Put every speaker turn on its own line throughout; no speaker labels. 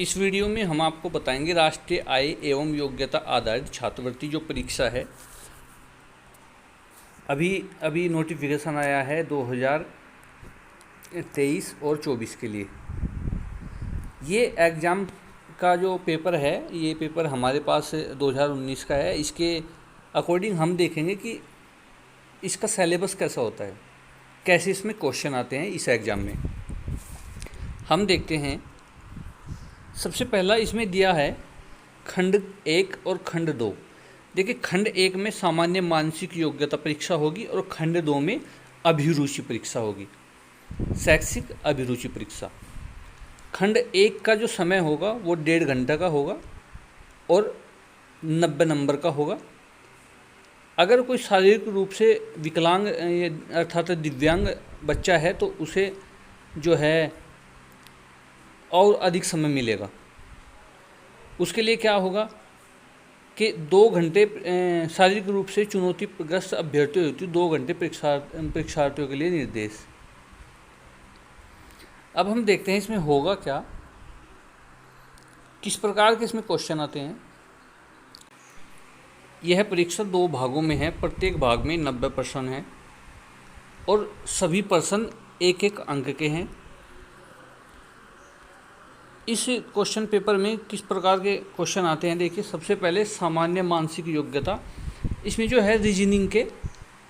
इस वीडियो में हम आपको बताएंगे राष्ट्रीय आय एवं योग्यता आधारित छात्रवृत्ति जो परीक्षा है। अभी अभी नोटिफिकेशन आया है 2023 और 24 के लिए। ये एग्ज़ाम का जो पेपर है, ये पेपर हमारे पास 2019 का है। इसके अकॉर्डिंग हम देखेंगे कि इसका सिलेबस कैसा होता है, कैसे इसमें क्वेश्चन आते हैं इस एग्ज़ाम में। हम देखते हैं, सबसे पहला इसमें दिया है खंड 1 और खंड 2। देखिए, खंड 1 में सामान्य मानसिक योग्यता परीक्षा होगी और खंड 2 में अभिरुचि परीक्षा होगी, शैक्षिक अभिरुचि परीक्षा। खंड 1 का जो समय होगा वो 1.5 घंटा का होगा और 90 नंबर का होगा। अगर कोई शारीरिक रूप से विकलांग अर्थात दिव्यांग बच्चा है तो उसे जो है और अधिक समय मिलेगा। उसके लिए क्या होगा कि 2 घंटे शारीरिक रूप से चुनौतीग्रस्त अभ्यर्थियों हेतु 2 घंटे परीक्षार्थियों के लिए निर्देश। अब हम देखते हैं इसमें होगा क्या, किस प्रकार के इसमें क्वेश्चन आते हैं। यह परीक्षा 2 भागों में है, प्रत्येक भाग में 90 प्रश्न हैं और सभी प्रश्न 1-1 अंक के हैं। इस क्वेश्चन पेपर में किस प्रकार के क्वेश्चन आते हैं, देखिए। सबसे पहले सामान्य मानसिक योग्यता, इसमें जो है रीजनिंग के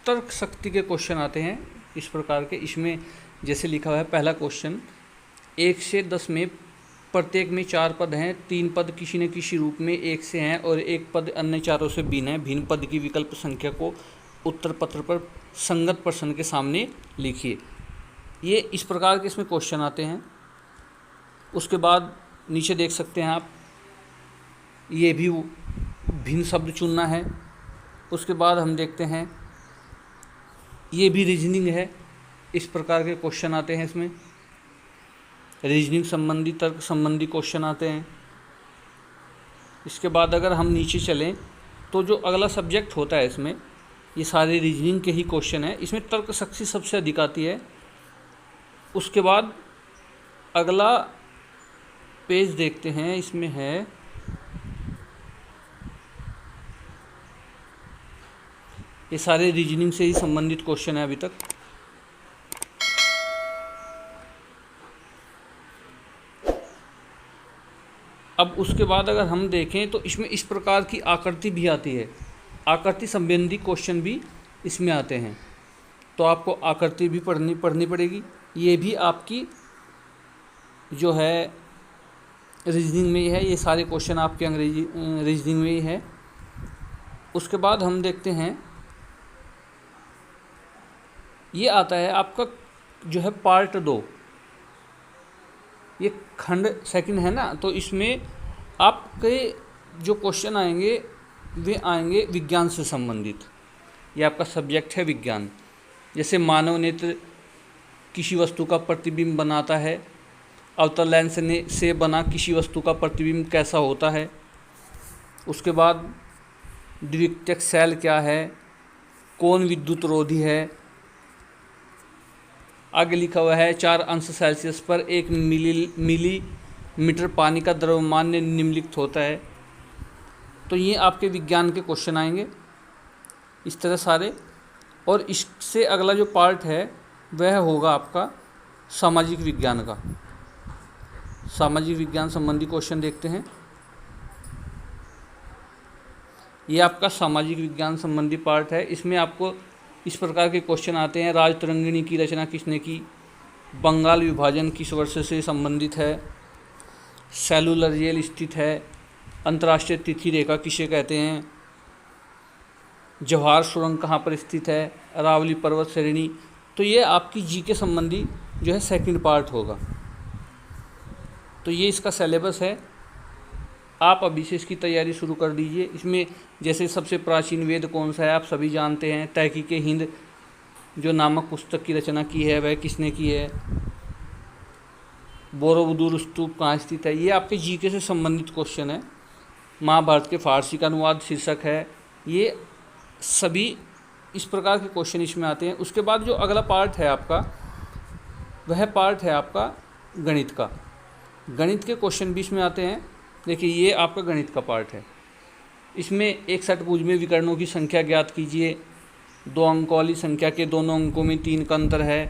तर्क शक्ति के क्वेश्चन आते हैं इस प्रकार के। इसमें जैसे लिखा हुआ है, पहला क्वेश्चन 1 से 10 में प्रत्येक में 4 पद हैं, 3 पद किसी न किसी रूप में 1 से हैं और 1 पद अन्य चारों से भिन्न है। भिन्न पद की विकल्प संख्या को उत्तर पत्र पर संगत प्रश्न के सामने लिखिए। ये इस प्रकार के इसमें क्वेश्चन आते हैं। उसके बाद नीचे देख सकते हैं आप, ये भी भिन्न शब्द चुनना है। उसके बाद हम देखते हैं, ये भी रीजनिंग है, इस प्रकार के क्वेश्चन आते हैं। इसमें रीजनिंग संबंधी, तर्क संबंधी क्वेश्चन आते हैं। इसके बाद अगर हम नीचे चलें तो जो अगला सब्जेक्ट होता है इसमें, ये सारे रीजनिंग के ही क्वेश्चन है। इसमें तर्क शक्ति सबसे अधिक आती है। उसके बाद अगला पेज देखते हैं, इसमें है ये सारे रीजनिंग से ही संबंधित क्वेश्चन है अभी तक। अब उसके बाद अगर हम देखें तो इसमें इस प्रकार की आकृति भी आती है, आकृति संबंधी क्वेश्चन भी इसमें आते हैं। तो आपको आकृति भी पढ़नी पड़ेगी। ये भी आपकी जो है रीजनिंग में ही है, ये सारे क्वेश्चन आपके अंग्रेजी रीजनिंग में ही है। उसके बाद हम देखते हैं, ये आता है आपका जो है पार्ट 2। ये खंड 2 है ना, तो इसमें आपके जो क्वेश्चन आएंगे वे आएंगे विज्ञान से संबंधित। ये आपका सब्जेक्ट है विज्ञान। जैसे मानव नेत्र किसी वस्तु का प्रतिबिंब बनाता है, अवतल लेंस से बना किसी वस्तु का प्रतिबिंब कैसा होता है। उसके बाद द्वितीयक सेल क्या है, कौन विद्युत रोधी है। आगे लिखा हुआ है 4 अंश सेल्सियस पर 1 मिलीमीटर पानी का द्रव्यमान निम्नलिखित होता है। तो ये आपके विज्ञान के क्वेश्चन आएंगे इस तरह सारे। और इससे अगला जो पार्ट है वह होगा आपका सामाजिक विज्ञान का। सामाजिक विज्ञान संबंधी क्वेश्चन देखते हैं। ये आपका सामाजिक विज्ञान संबंधी पार्ट है। इसमें आपको इस प्रकार के क्वेश्चन आते हैं, राजतरंगिणी की रचना किसने की, बंगाल विभाजन किस वर्ष से संबंधित है, सेलुलर जेल स्थित है, अंतर्राष्ट्रीय तिथि रेखा किसे कहते हैं, जवाहर सुरंग कहाँ पर स्थित है, अरावली पर्वत श्रेणी। तो ये आपकी जी के संबंधी जो है सेकंड पार्ट होगा। तो ये इसका सिलेबस है। आप अभी से इसकी तैयारी शुरू कर दीजिए। इसमें जैसे सबसे प्राचीन वेद कौन सा है आप सभी जानते हैं। तहकीके हिंद जो नामक पुस्तक की रचना की है वह किसने की है, बोरोबुदुर स्तूप कहाँ स्थित है। ये आपके जीके से संबंधित क्वेश्चन है। महाभारत के फारसी का अनुवाद शीर्षक है। ये सभी इस प्रकार के क्वेश्चन इसमें आते हैं। उसके बाद जो अगला पार्ट है आपका, वह पार्ट है आपका गणित का। गणित के क्वेश्चन भी इसमें आते हैं। देखिए ये आपका गणित का पार्ट है। इसमें एक षटभुज में विकर्णों की संख्या ज्ञात कीजिए, 2 अंकों वाली संख्या के दोनों अंकों में 3 का अंतर है।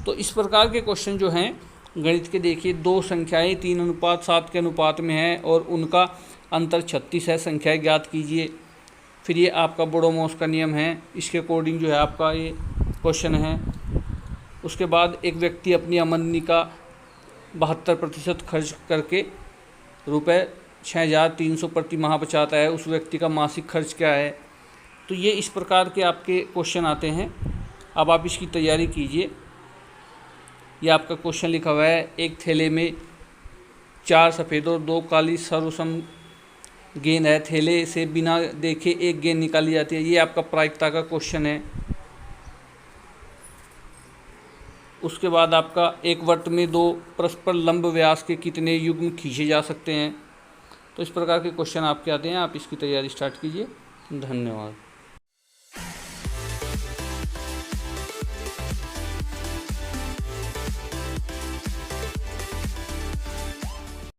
तो इस प्रकार के क्वेश्चन जो हैं गणित के, देखिए 2 संख्याएं 3:7 के अनुपात में हैं और उनका अंतर 36 है, संख्याएं ज्ञात कीजिए। फिर ये आपका बोडोमॉस का नियम है, इसके अकॉर्डिंग जो है आपका ये क्वेश्चन है। उसके बाद एक व्यक्ति अपनी आमदनी का 72% खर्च करके रुपये 6,300 प्रति माह बचाता है, उस व्यक्ति का मासिक खर्च क्या है। तो ये इस प्रकार के आपके क्वेश्चन आते हैं। अब आप इसकी तैयारी कीजिए। ये आपका क्वेश्चन लिखा हुआ है, एक थैले में 4 सफ़ेद और 2 काली सर्वसम गेंद है, थैले से बिना देखे एक गेंद निकाली जाती है। ये आपका प्रायिकता का क्वेश्चन है। उसके बाद आपका एक वृत्त में 2 परस्पर लंब व्यास के कितने युग्म खींचे जा सकते हैं। तो इस प्रकार के क्वेश्चन आपके आते हैं। आप इसकी तैयारी स्टार्ट कीजिए। धन्यवाद।